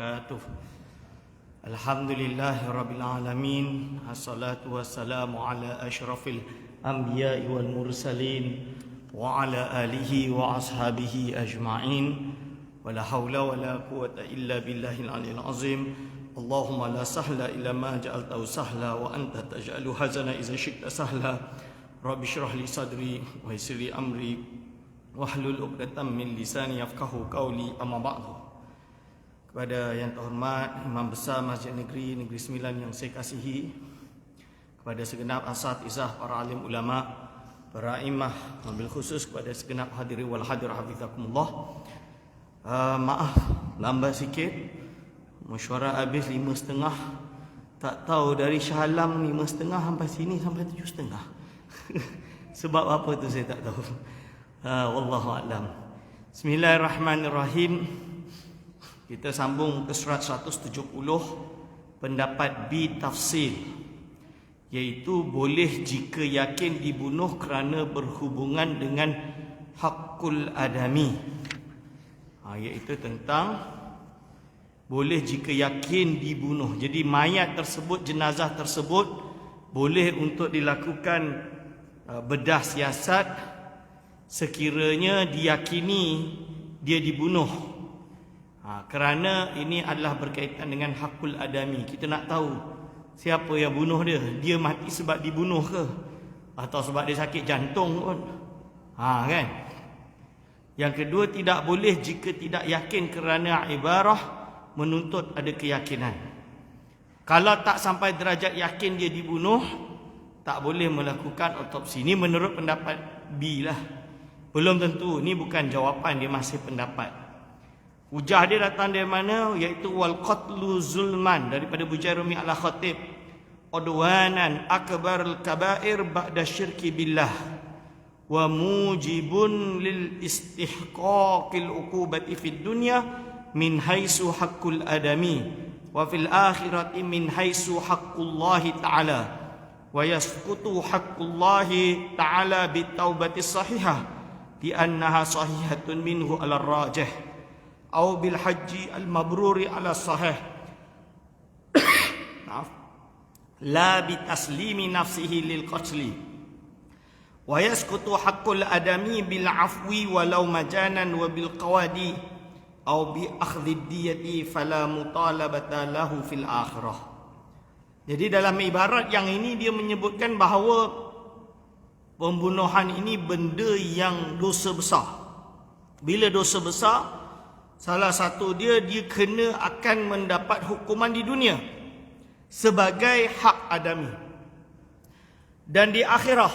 wabarakatuh. Alhamdulillahirabbil alamin. Assalatu wassalamu ala asyrafil anbiya'i wal mursalin wa ala alihi wa ashabihi ajma'in. Wala haula wala quwwata illa billahil aliyil azim. Allahumma la sahla illa ma ja'altahu sahla wa anta taj'alu hazana idza syi'ta sahla. Rabbi shrah li sadri wa yassir li amri wahlul 'uqdatam min lisani yafqahu qawli. Amma ba'du. Kepada yang terhormat Imam Besar Masjid Negeri Sembilan yang saya kasihi, kepada segenap asatizah, para alim ulama, para imam, wabil khusus kepada segenap hadiri wal hadir hafizakumullah. Maaf lambat sikit, mesyuarat habis 5.30. Tak tahu dari Shah Alam 5.30 sampai sini sampai 7.30. Sebab apa tu saya tak tahu. Wallahu a'lam. Bismillahirrahmanirrahim. Kita sambung ke surat 170, pendapat B tafsir, iaitu boleh jika yakin dibunuh kerana berhubungan dengan hakul adami. Iaitu tentang boleh jika yakin dibunuh. Jadi mayat tersebut, jenazah tersebut boleh untuk dilakukan bedah siasat sekiranya diyakini dia dibunuh. Kerana ini adalah berkaitan dengan hakul adami. Kita nak tahu siapa yang bunuh dia. Dia mati sebab dibunuh ke? Atau sebab dia sakit jantung pun. Kan? Yang kedua, tidak boleh jika tidak yakin kerana ibarah menuntut ada keyakinan. Kalau tak sampai derajat yakin dia dibunuh, tak boleh melakukan otopsi. Ini menurut pendapat B lah. Belum tentu. Ini bukan jawapan, dia masih pendapat. Hujah dia datang dari mana? Iaitu wal qatlu zulman, daripada Bujairumi al-Khatib. Udwanan akbarul kabair ba'da syirki billah wa mujibun lil istihqaqil uqubati fid dunya min haitsu haqqul adami wa fil akhirati min haitsu haqqullahi ta'ala wa yasqutu haqqullahi ta'ala bitaubati sahihah li annaha sahihatun minhu ala rajih atau bil haji al mabruri ala sahih. Maaf. La bi taslimi nafsihi lil qatli. Wa yasqutu haqqul adami bil afwi walau majanan wa bil qawadi atau bi akhdhi diyati fala mutalabata lahu fil akhirah. Jadi dalam ibarat yang ini dia menyebutkan bahawa pembunuhan ini benda yang dosa besar. Bila dosa besar, salah satu dia kena akan mendapat hukuman di dunia sebagai hak adami. Dan di akhirah,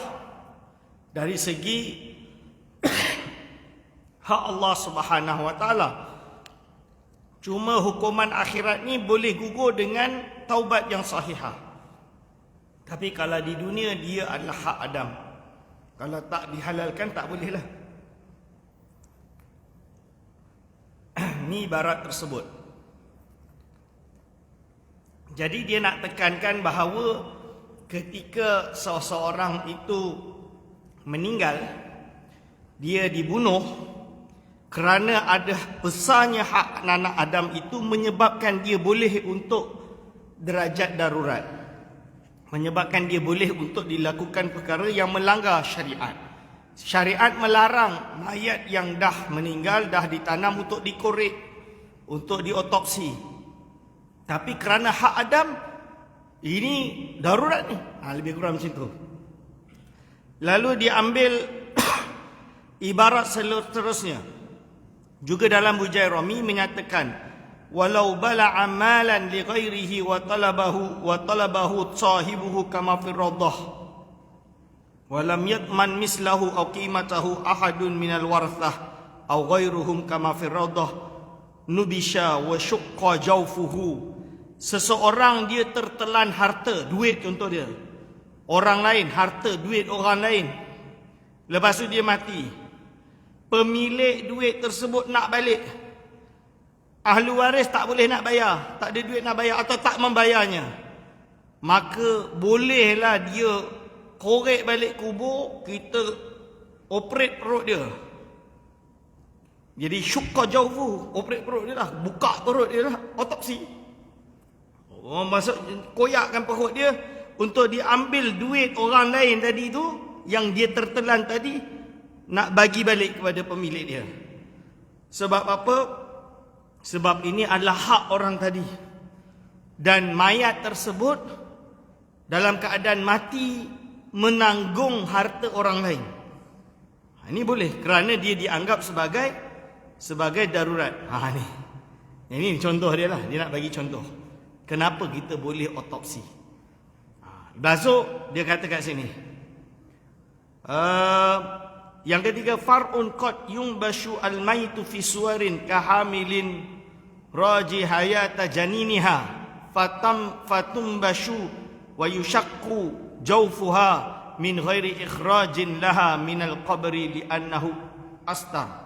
dari segi hak Allah Subhanahu wa taala, cuma hukuman akhirat ni boleh gugur dengan taubat yang sahihah. Tapi kalau di dunia dia adalah hak Adam. Kalau tak dihalalkan tak boleh lah. Ni ibarat tersebut. Jadi dia nak tekankan bahawa ketika seseorang itu meninggal, dia dibunuh kerana ada besarnya hak anak Adam itu menyebabkan dia boleh untuk derajat darurat. Menyebabkan dia boleh untuk dilakukan perkara yang melanggar syariat. Syariat melarang mayat yang dah meninggal, dah ditanam untuk dikorek, untuk diotopsi. Tapi kerana hak Adam, ini darurat ni. Lebih kurang macam tu. Lalu diambil ibarat seterusnya. Juga dalam Bujairumi menyatakan, walau bala'a malan li ghairihi wa talabahu sahibuhu kama fi raddah walam yatman mislahu aw qimatahu ahadun minal warthah aw ghairuhum kama fi raddah nubisha wa syaqqa jawfuhu. Seseorang dia tertelan harta, duit contoh dia, orang lain, harta duit orang lain, lepas tu dia mati. Pemilik duit tersebut nak balik, ahli waris tak boleh nak bayar, tak ada duit nak bayar atau tak membayarnya, maka bolehlah dia korek balik kubur, kita operate perut dia. Jadi syukka jawfu, operate perut dia lah, buka perut dia lah, otopsi. Maksud koyakkan perut dia untuk diambil duit orang lain tadi tu yang dia tertelan tadi, nak bagi balik kepada pemilik dia. Sebab apa? Sebab ini adalah hak orang tadi. Dan mayat tersebut dalam keadaan mati menanggung harta orang lain. Ini boleh kerana dia dianggap sebagai darurat. Ni. Ini contoh dia lah. Dia nak bagi contoh. Kenapa kita boleh otopsi? Besok dia kata kat sini. Yang ketiga, far'un qad yumbashu al-maitu fi suwarin kahamilin raji hayata janiniha fatumbashu wa yushaqqu jawfuha min ghairi ikhrajin laha min al-qabri li'annahu astar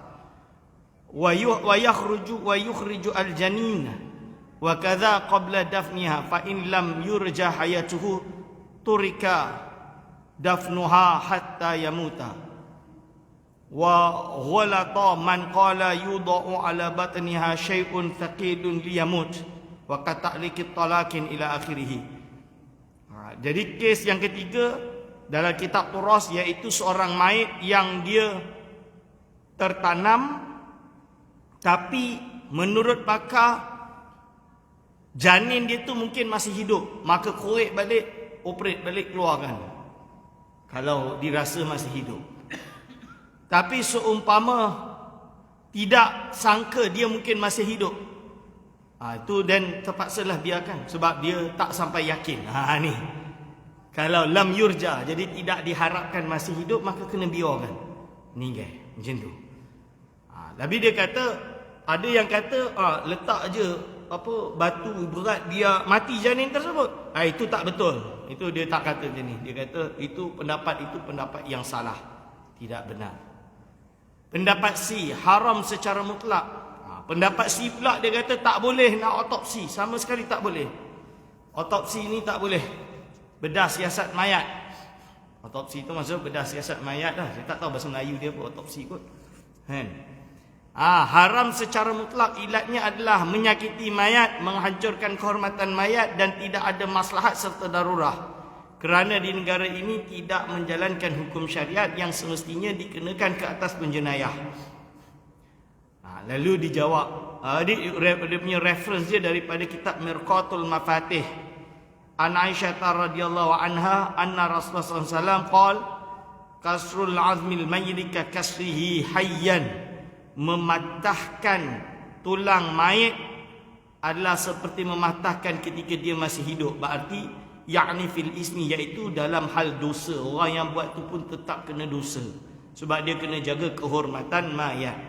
wa yukhriju al-janin wa kadha qabla dafniha fa in lam yurja hayatuhu turika dafnuha hatta yamuta wa ghalata man qala yudau ala batniha syai'un thaqilun liyamut wa kata'likit talakin ila akhirih. Jadi kes yang ketiga dalam kitab turas, iaitu seorang mayit yang dia tertanam tapi menurut pakar janin dia tu mungkin masih hidup, maka korek balik, operate balik, keluarkan kalau dirasa masih hidup. Tapi seumpama tidak sangka dia mungkin masih hidup, itu dan terpaksalah biarkan sebab dia tak sampai yakin. Ni kalau lam yurja, jadi tidak diharapkan masih hidup, maka kena biarkan meninggal macam tu. Tapi dia kata, ada yang kata letak je batu berat biar mati janin tersebut. Itu tak betul. Itu dia tak kata macam ni. Dia kata itu pendapat yang salah, tidak benar. Pendapat C, haram secara mutlak. Pendapat C pula dia kata tak boleh nak otopsi, sama sekali tak boleh. Otopsi ni tak boleh. Bedah siasat mayat. Otopsi tu maksud bedah siasat mayat lah. Saya tak tahu bahasa Melayu dia apa otopsi kot. Haram secara mutlak, ilatnya adalah menyakiti mayat, menghancurkan kehormatan mayat dan tidak ada maslahat serta darurah. Kerana di negara ini tidak menjalankan hukum syariat yang semestinya dikenakan ke atas penjenayah. Lalu dijawab, dia punya reference dia daripada kitab Mirqatul Mafatih. An Aisyah radhiyallahu anha anna Rasulullah SAW qala kasrul azmil mayyit ka kasrihi hayyan, mematahkan tulang mayit adalah seperti mematahkan ketika dia masih hidup. Berarti yakni fil ismi, iaitu dalam hal dosa. Orang yang buat tu pun tetap kena dosa sebab dia kena jaga kehormatan mayat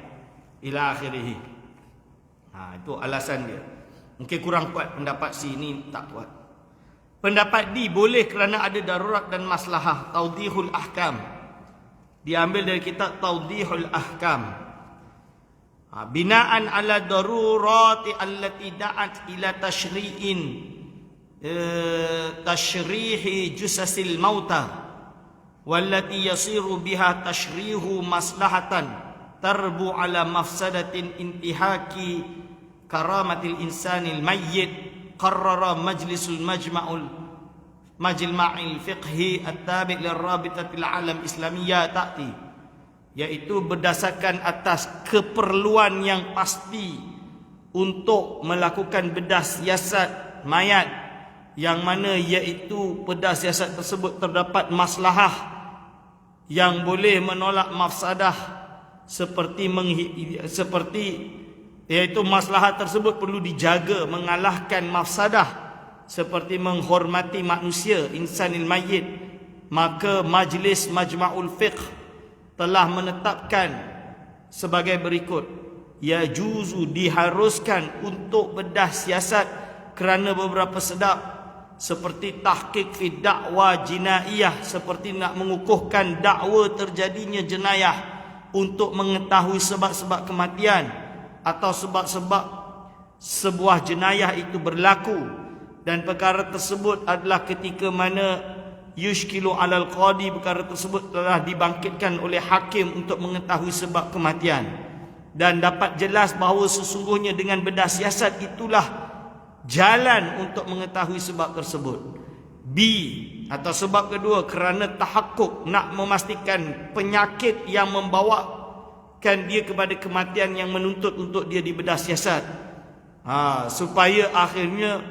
ila akhirih. Itu alasan dia. Mungkin kurang kuat pendapat C ni, tak kuat. Pendapat D boleh kerana ada darurat dan maslahah. Tawdihul Ahkam, diambil dari kitab Tawdihul Ahkam. Binaan ala darurati allati da'at ila tashrihi jusasil mauta wallati yasiru biha tashrihu maslahatan tarbu ala mafsadatin intihaki karamatil insanil mayyit. Qarrara majlisul majma'il fiqhi at-tabi' lirrabitatil alam islamiyah ta'ti, iaitu berdasarkan atas keperluan yang pasti untuk melakukan bedah siasat mayat, yang mana iaitu bedah siasat tersebut terdapat maslahah yang boleh menolak mafsadah, seperti iaitu maslahat tersebut perlu dijaga mengalahkan mafsadah, seperti menghormati manusia insanil mayyit. Maka majlis majma'ul fiqh telah menetapkan sebagai berikut: yajuzu, diharuskan untuk bedah siasat kerana beberapa sebab, seperti tahqiq fi dakwa jinaiyah, seperti nak mengukuhkan dakwa terjadinya jenayah untuk mengetahui sebab-sebab kematian atau sebab-sebab sebuah jenayah itu berlaku, dan perkara tersebut adalah ketika mana yushkilu alal qadi, perkara tersebut telah dibangkitkan oleh hakim untuk mengetahui sebab kematian. dan dapat jelas bahawa sesungguhnya dengan bedah siasat itulah jalan untuk mengetahui sebab tersebut. B, atau sebab kedua, kerana tahakkuk, nak memastikan penyakit yang membawakan dia kepada kematian yang menuntut untuk dia dibedah siasat, supaya akhirnya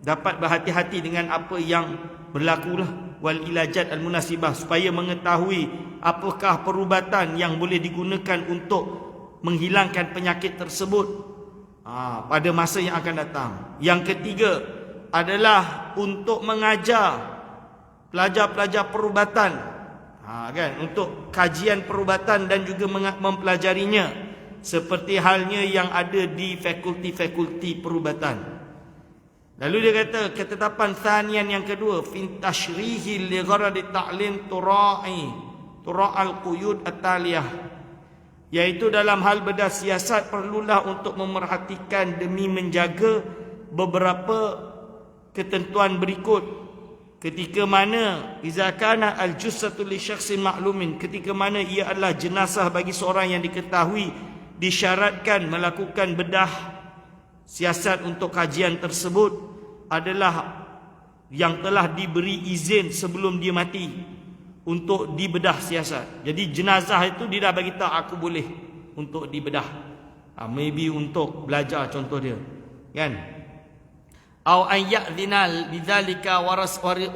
dapat berhati-hati dengan apa yang berlakulah, wal ilajat al munasibah, supaya mengetahui apakah perubatan yang boleh digunakan untuk menghilangkan penyakit tersebut pada masa yang akan datang. Yang ketiga adalah untuk mengajar pelajar-pelajar perubatan, kan, untuk kajian perubatan dan juga mempelajarinya, seperti halnya yang ada di fakulti-fakulti perubatan. Lalu dia kata ketetapan thanian yang kedua, fin tashrihi li gharadi ta'lim tura'al quyud at-taliyah, iaitu dalam hal bedah siasat perlulah untuk memerhatikan demi menjaga beberapa ketentuan berikut. Ketika mana iza kana al-jussatu li syakhsin ma'lumin, ketika mana ia adalah jenazah bagi seorang yang diketahui, disyaratkan melakukan bedah siasat untuk kajian tersebut adalah yang telah diberi izin sebelum dia mati untuk dibedah siasat. Jadi jenazah itu dia dah bagi tahu aku boleh untuk dibedah, maybe untuk belajar, contoh dia, kan. Au an ya'dhinal bidzalika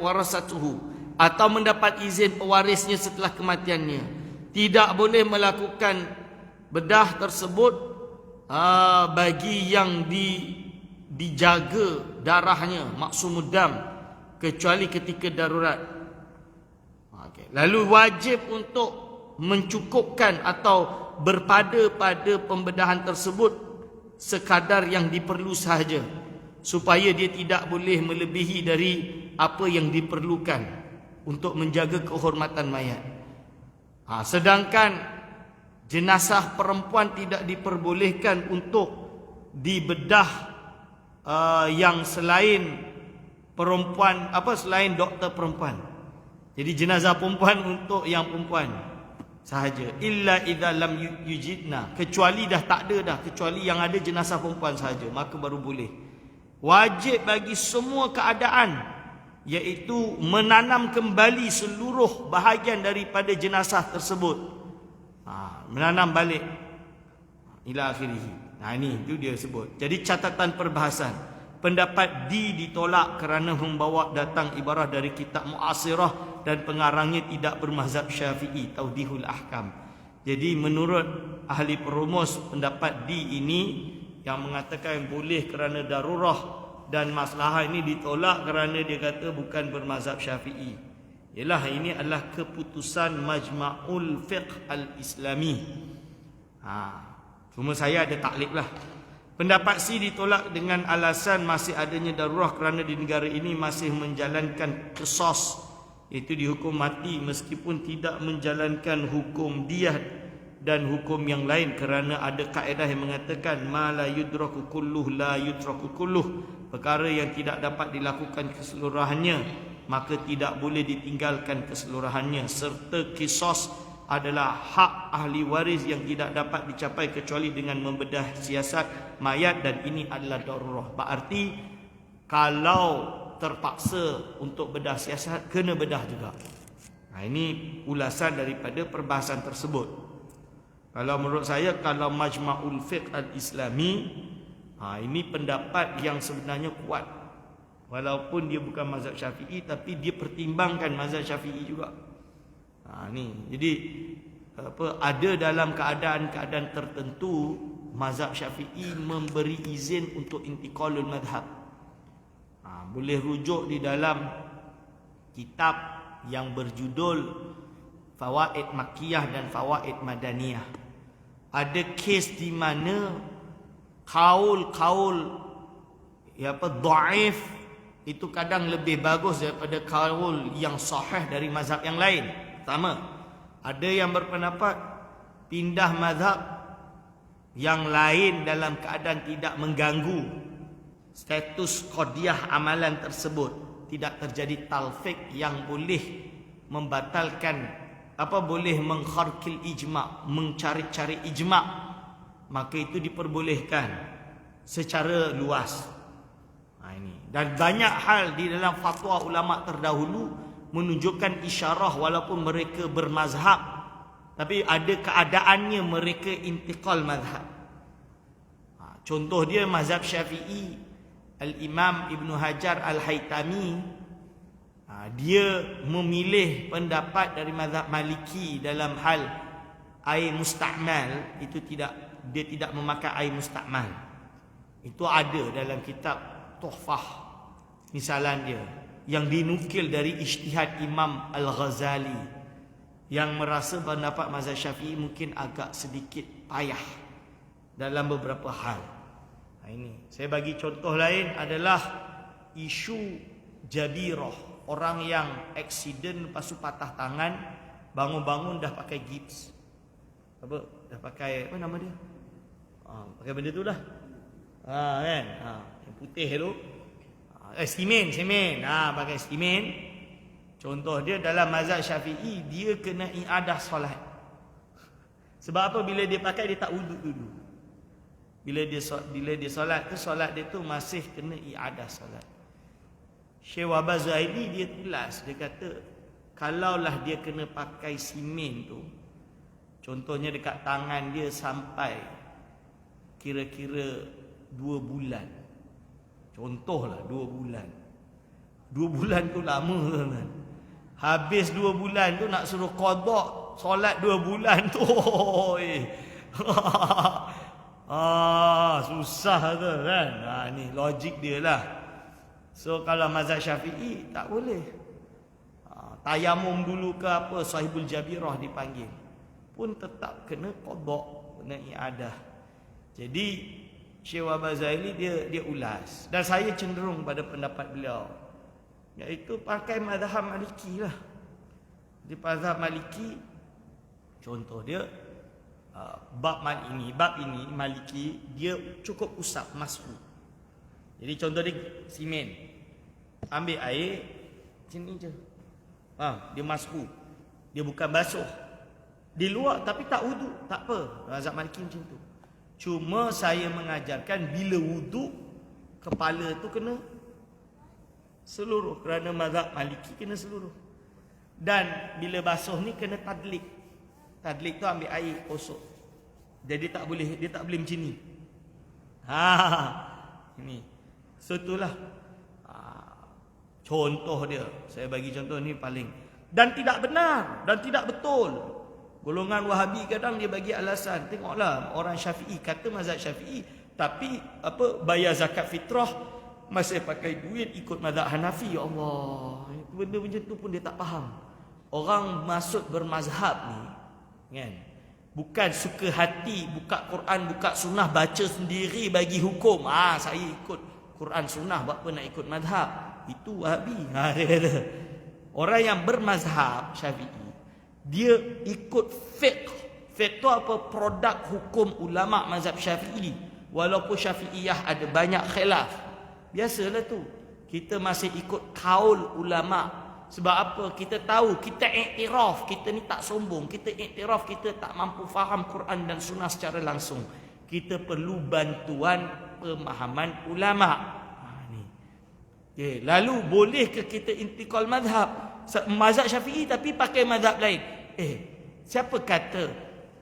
warasatuhu, atau mendapat izin pewarisnya setelah kematiannya. Tidak boleh melakukan bedah tersebut bagi yang dijaga darahnya, maksumud dam, kecuali ketika darurat. Lalu wajib untuk mencukupkan atau berpada pada pembedahan tersebut sekadar yang diperlu sahaja, supaya dia tidak boleh melebihi dari apa yang diperlukan untuk menjaga kehormatan mayat. Sedangkan jenazah perempuan tidak diperbolehkan untuk dibedah yang selain perempuan, selain doktor perempuan. Jadi jenazah perempuan untuk yang perempuan sahaja, illa idza lam yujidna, kecuali dah tak ada dah, kecuali yang ada jenazah perempuan sahaja, maka baru boleh. Wajib bagi semua keadaan, iaitu menanam kembali seluruh bahagian daripada jenazah tersebut, menanam balik ila akhirih. Ini itu dia sebut. Jadi catatan perbahasan, pendapat D ditolak kerana membawa datang ibarah dari kitab Mu'asirah dan pengarangnya tidak bermazhab Syafi'i, Tawdihul Ahkam. Jadi menurut ahli perumus, pendapat D ini yang mengatakan boleh kerana darurah dan maslahah ini ditolak kerana dia kata bukan bermazhab Syafi'i. Ialah ini adalah keputusan Majma'ul Fiqh Al-Islami. Cuma saya ada taklif lah. Pendapat C ditolak dengan alasan masih adanya darurah kerana di negara ini masih menjalankan qisas, iaitu dihukum mati meskipun tidak menjalankan hukum diyah dan hukum yang lain, kerana ada kaedah yang mengatakan ma la yudraku kulluh la yutraku kulluh, perkara yang tidak dapat dilakukan keseluruhannya maka tidak boleh ditinggalkan keseluruhannya, serta qisas adalah hak ahli waris yang tidak dapat dicapai kecuali dengan membedah siasat mayat, dan ini adalah darurah. Berarti kalau terpaksa untuk bedah siasat, kena bedah juga. Ini ulasan daripada perbahasan tersebut. Kalau menurut saya, kalau Majma'ul Fiqh Al-Islami, ini pendapat yang sebenarnya kuat. Walaupun dia bukan mazhab Syafi'i, tapi dia pertimbangkan mazhab Syafi'i juga. Jadi ada dalam keadaan-keadaan tertentu mazhab Syafi'i memberi izin untuk intiqalul madhab. Boleh rujuk di dalam kitab yang berjudul Fawaid Makkiyah dan Fawaid Madaniyah. Ada kes di mana kaul-kaul dhaif itu kadang lebih bagus daripada kaul yang sahih dari mazhab yang lain. Pertama, ada yang berpendapat pindah mazhab yang lain dalam keadaan tidak mengganggu status qadiyah amalan tersebut, tidak terjadi talfiq yang boleh membatalkan boleh mengkharkil ijma', mencari-cari ijma', maka itu diperbolehkan secara luas. Ini. Dan banyak hal di dalam fatwa ulama terdahulu menunjukkan isyarah walaupun mereka bermazhab, tapi ada keadaannya mereka intiqal mazhab. Contoh dia mazhab Syafi'i, Al-Imam Ibn Hajar Al-Haytami, dia memilih pendapat dari mazhab Maliki dalam hal air musta'mal, itu dia tidak memakai air musta'mal. Itu ada dalam kitab Tuhfah misalan dia, yang dinukil dari ijtihad Imam Al-Ghazali, yang merasa pendapat mazhab Syafi'i mungkin agak sedikit payah dalam beberapa hal. Ini saya bagi contoh lain adalah isu jabirah, orang yang aksiden lepas tu patah tangan, bangun-bangun dah pakai gips. Dah pakai apa nama dia? Pakai benda tu dah. Kan? Yang putih tu. Semen. Pakai semen. Contoh dia dalam mazhab Syafi'i, dia kena i'adah solat. Sebab apa? Bila dia pakai, dia tak wuduk dulu. Bila dia solat tu, solat dia tu masih kena i'adah solat. Syekh Wahbah Zuhaili dia tulas, dia kata kalaulah dia kena pakai semen tu, contohnya dekat tangan dia sampai kira-kira 2 bulan. Contohlah 2 bulan. 2 bulan tu lama kan. Habis 2 bulan tu nak suruh qada solat 2 bulan tu. Susah tu kan. Ni logik dia lah. So kalau mazhab Syafi'i tak boleh. Tayamum dulu ke apa, sahibul jabirah dipanggil, pun tetap kena qada, kena i'adah. Jadi Syekh Wahbah Zuhaili dia ulas, dan saya cenderung pada pendapat beliau, iaitu pakai mazhab Maliki lah. Di mazhab Maliki, contoh dia bab ini Maliki, dia cukup usap mashu. Jadi contoh dia semen, ambil air sini je, dia mashu, dia bukan basuh di luar tapi tak wuduk, tak apa. Mazhab Maliki macam tu. Cuma saya mengajarkan bila wuduk, kepala tu kena seluruh, kerana mazhab Maliki kena seluruh. Dan bila basuh ni kena tadlik. Tadlik tu ambil air kosok. Jadi dia tak boleh macam ni. Ini. So itulah contoh dia. Saya bagi contoh ni paling, dan tidak benar dan tidak betul. Golongan Wahabi kadang dia bagi alasan, tengoklah orang Syafi'i kata mazhab Syafi'i, tapi bayar zakat fitrah masih pakai duit ikut mazhab Hanafi. Ya Allah, benda macam tu pun dia tak faham. Orang masuk bermazhab ni kan, bukan suka hati buka Quran, buka sunnah, baca sendiri bagi hukum. Saya ikut Quran sunnah, buat apa nak ikut mazhab? Itu Wahabi. Dia kata orang yang bermazhab Syafi'i, dia ikut fiqh. Fiqh tu apa? Produk hukum ulama mazhab Syafi'i. Walaupun Syafi'iyah ada banyak khilaf, biasalah tu, kita masih ikut kaul ulama. Sebab apa? Kita tahu, kita iktiraf, kita ni tak sombong, kita iktiraf kita tak mampu faham Quran dan sunnah secara langsung. Kita perlu bantuan pemahaman ulama. Okay. Lalu boleh ke kita intikal mazhab Syafi'i tapi pakai mazhab lain? Siapa kata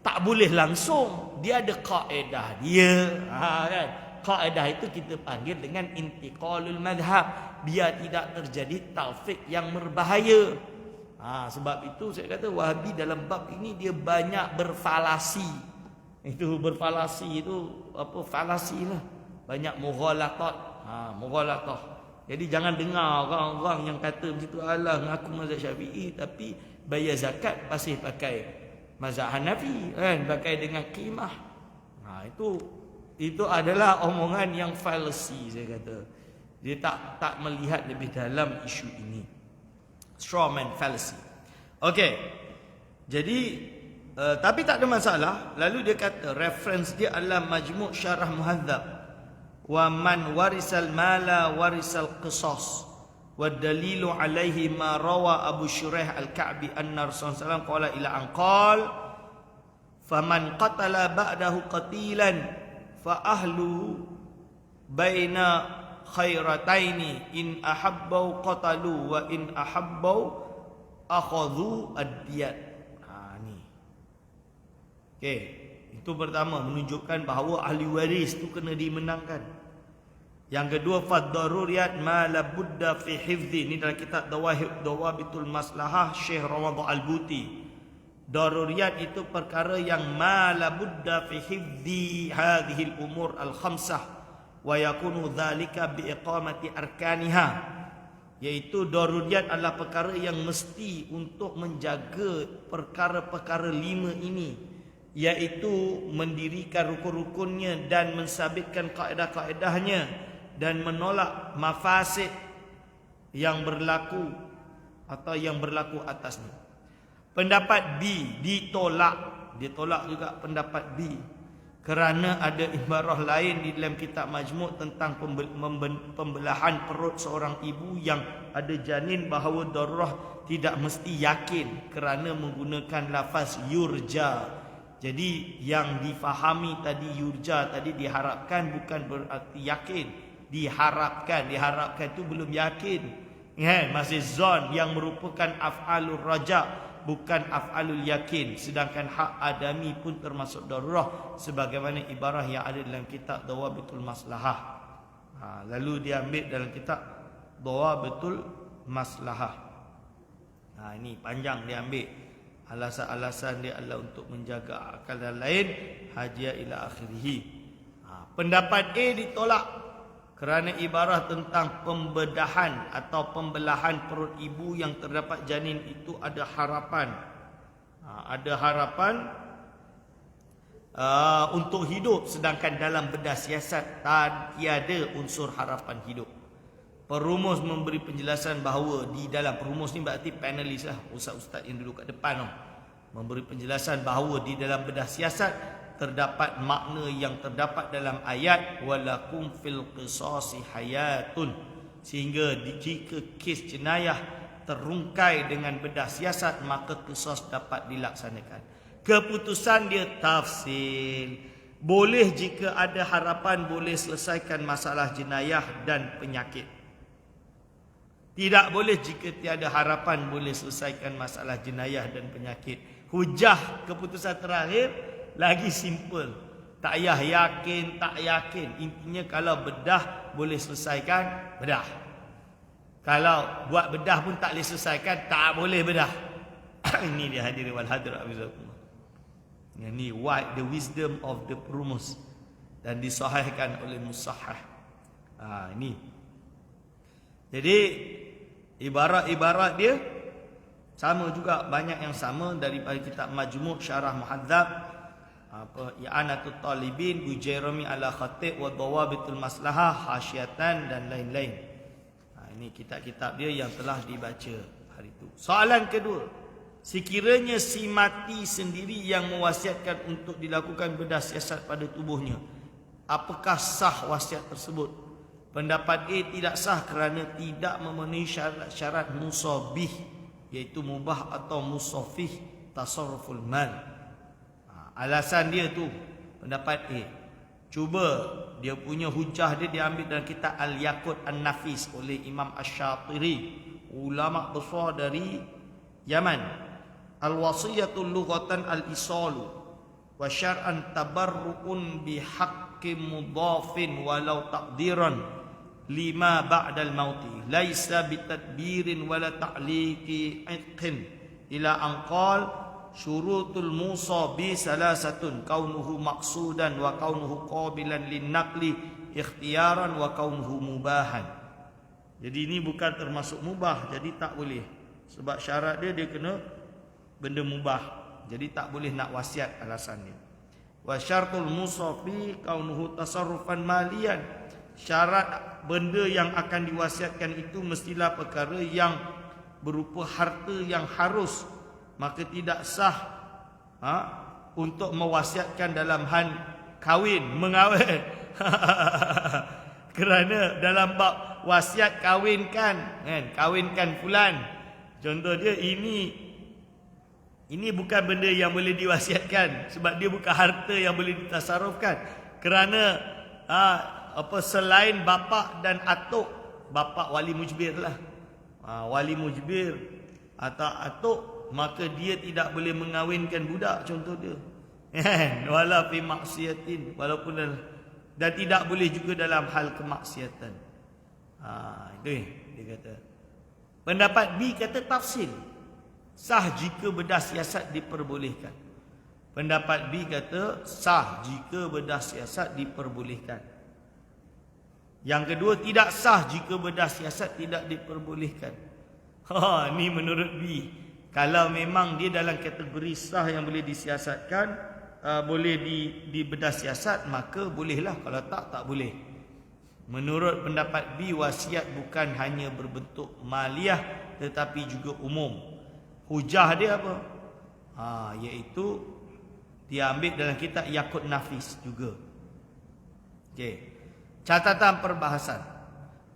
tak boleh langsung? Dia ada kaedah dia. Kan? Kaedah itu kita panggil dengan intiqalul mazhab, biar tidak terjadi taufik yang berbahaya. Sebab itu saya kata Wahabi dalam bab ini dia banyak berfalasi. Itu berfalasi itu apa? Falasi lah. Banyak mughalatat. Mughalatah. Jadi jangan dengar orang-orang yang kata begitu, alah ngaku mazhab Syafi'i tapi bayar zakat masih pakai mazhab Hanafi kan, pakai dengan qimah. Itu adalah omongan yang fallacy, saya kata. Dia tak melihat lebih dalam isu ini. Strawman fallacy. Okey. Jadi tapi tak ada masalah. Lalu dia kata reference dia adalah Majmu' Syarah Muhadzab. Wa man warisal mala warisal qisas. Wa dalilu alaihi ma rawa Abu Shuraih Al-Ka'bi anna Rasulullah sallallahu alaihi wasallam qala ila anqal faman qatala ba'dahu qatilan fa ahlu baina khairataini in ahabbau qatalu wa in ahabbau akhadhu ad-diyat. Ni. Okey, itu pertama menunjukkan bahawa ahli waris tu kena dimenangkan. Yang kedua, fad-daruriyat ma la budda fi hifzi. Ini dalam kitab Dawabitul Maslahah Syekh Ramadhan Al-Buti. Daruriyat itu perkara yang ma la budda fi hifzi hadhihi al-umur al-khamsah wa yakunu dhalika bi iqamati arkaniha. Iaitu daruriyat adalah perkara yang mesti untuk menjaga perkara-perkara 5 ini, iaitu mendirikan rukun-rukunnya dan mensabitkan kaedah-kaedahnya dan menolak mafasid yang berlaku atau yang berlaku atasnya. Pendapat B ditolak. Ditolak juga pendapat B kerana ada ibarah lain di dalam kitab Majmu' tentang pembelahan perut seorang ibu yang ada janin, bahawa darurah tidak mesti yakin kerana menggunakan lafaz yurja. Jadi yang difahami tadi yurja tadi diharapkan bukan berarti yakin. Diharapkan itu belum yakin. Masih zon yang merupakan af'alur raja, bukan af'alul yakin. Sedangkan hak adami pun termasuk darurah, sebagaimana ibarah yang ada dalam kitab Dawabitul Maslahah. Lalu diambil dalam kitab Dawabitul Maslahah. Ini panjang diambil. Alasan-alasan dia adalah untuk menjaga akal dan lain, hajiyah ila akhirih. Pendapat A ditolak kerana ibarah tentang pembedahan atau pembelahan perut ibu yang terdapat janin itu ada harapan. Ada harapan untuk hidup, sedangkan dalam bedah siasat tiada unsur harapan hidup. Perumus memberi penjelasan bahawa di dalam perumus ni berarti panelis lah, ustaz-ustaz yang duduk kat depan tu, memberi penjelasan bahawa di dalam bedah siasat terdapat makna yang terdapat dalam ayat walakum fil qisasi hayatun, sehingga jika kes jenayah terungkai dengan bedah siasat maka qisas dapat dilaksanakan. Keputusan dia tafsil. Boleh jika ada harapan boleh selesaikan masalah jenayah dan penyakit. Tidak boleh jika tiada harapan boleh selesaikan masalah jenayah dan penyakit. Hujah keputusan terakhir lagi simple. Tak payah yakin, tak yakin. Intinya kalau bedah boleh selesaikan, bedah. Kalau buat bedah pun tak boleh selesaikan, tak boleh bedah. Ini dia hadirin wal hadirat abizakumullah. Ini the wisdom of the perumus, dan disahihkan oleh musahhah. Ini. Jadi ibarat-ibarat dia sama juga, banyak yang sama daripada kitab Majmu' Syarah Muhadzab, I'anatul Talibin, Bujairami ala Khatib wa Dawabitul Maslahah, Hasyiatan dan lain-lain. Ini kitab-kitab dia yang telah dibaca hari itu. Soalan kedua, sekiranya si mati sendiri yang mewasiatkan untuk dilakukan bedah siasat pada tubuhnya, apakah sah wasiat tersebut? Pendapat A tidak sah kerana tidak memenuhi syarat-syarat musabih, iaitu mubah atau musafih tasarruful mal. Alasan dia tu pendapat A. Cuba dia punya hujah dia diambil dalam kitab Al-Yaqut An-Nafis oleh Imam Asy-Syatiri, ulama besar dari Yaman. Al-wasiyatul lughatan al-isalu wa syar'an tabarru'un bihaqqi mudhafin walau taqdiran lima ba'dal mauti laisa bitadbirin wala ta'liqi iqin ila anqal syurutul musa bi salasatun kaunuhu maqsudan wa kaunuhu qabilan linnaqli ikhtiyaran wa kaunuhu mubahan. Jadi ini bukan termasuk mubah, jadi tak boleh. Sebab syarat dia kena benda mubah. Jadi tak boleh nak wasiat alasannya. Wa syartul musa fi kaunuhu tasarrufan malian. Syarat benda yang akan diwasiatkan itu mestilah perkara yang berupa harta yang harus, maka tidak sah untuk mewasiatkan dalam hal kahwin, mengawin. Kerana dalam bab wasiat kahwinkan, kan, kahwinkan fulan. Contoh dia, ini Ini bukan benda yang boleh diwasiatkan, sebab dia bukan harta yang boleh ditasarufkan. Kerana selain bapa dan atuk, bapa wali mujbir lah, wali mujbir atau atuk, maka dia tidak boleh mengawinkan budak, contoh dia. Wala fi maksiatin, walaupun dan tidak boleh juga dalam hal kemaksiatan. Itu dia kata. Pendapat B kata tafsil, sah jika bedah siasat diperbolehkan. Pendapat B kata sah jika bedah siasat diperbolehkan. Yang kedua, tidak sah jika bedah siasat tidak diperbolehkan. Ni menurut B. Kalau memang dia dalam kategori sah yang boleh disiasatkan, boleh dibedah siasat, maka bolehlah. Kalau tak boleh. Menurut pendapat B, wasiat bukan hanya berbentuk maliyah tetapi juga umum. Hujah dia apa? Iaitu dia ambil dalam kitab Yaqut Nafis juga. Okey. Catatan perbahasan.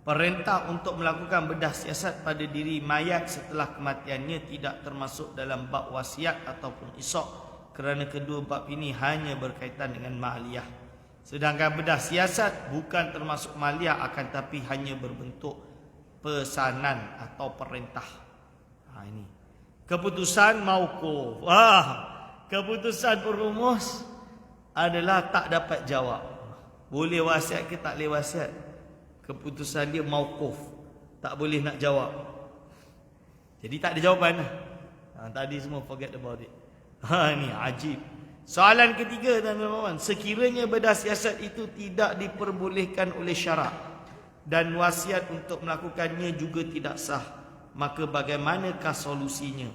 Perintah untuk melakukan bedah siasat pada diri mayat setelah kematiannya tidak termasuk dalam bab wasiat ataupun isyak, kerana kedua bab ini hanya berkaitan dengan maliyah. Sedangkan bedah siasat bukan termasuk maliyah, akan tapi hanya berbentuk pesanan atau perintah. Ini keputusan mauquf. Keputusan perumus adalah tak dapat jawab. Boleh wasiat ke tak boleh wasiat? Keputusan dia mauquf, tak boleh nak jawab. Jadi tak ada jawapan. Tadi semua forget about it. Ni ajib. Soalan ketiga, tuan-tuan, sekiranya bedah siasat itu tidak diperbolehkan oleh syarak dan wasiat untuk melakukannya juga tidak sah, maka bagaimanakah solusinya?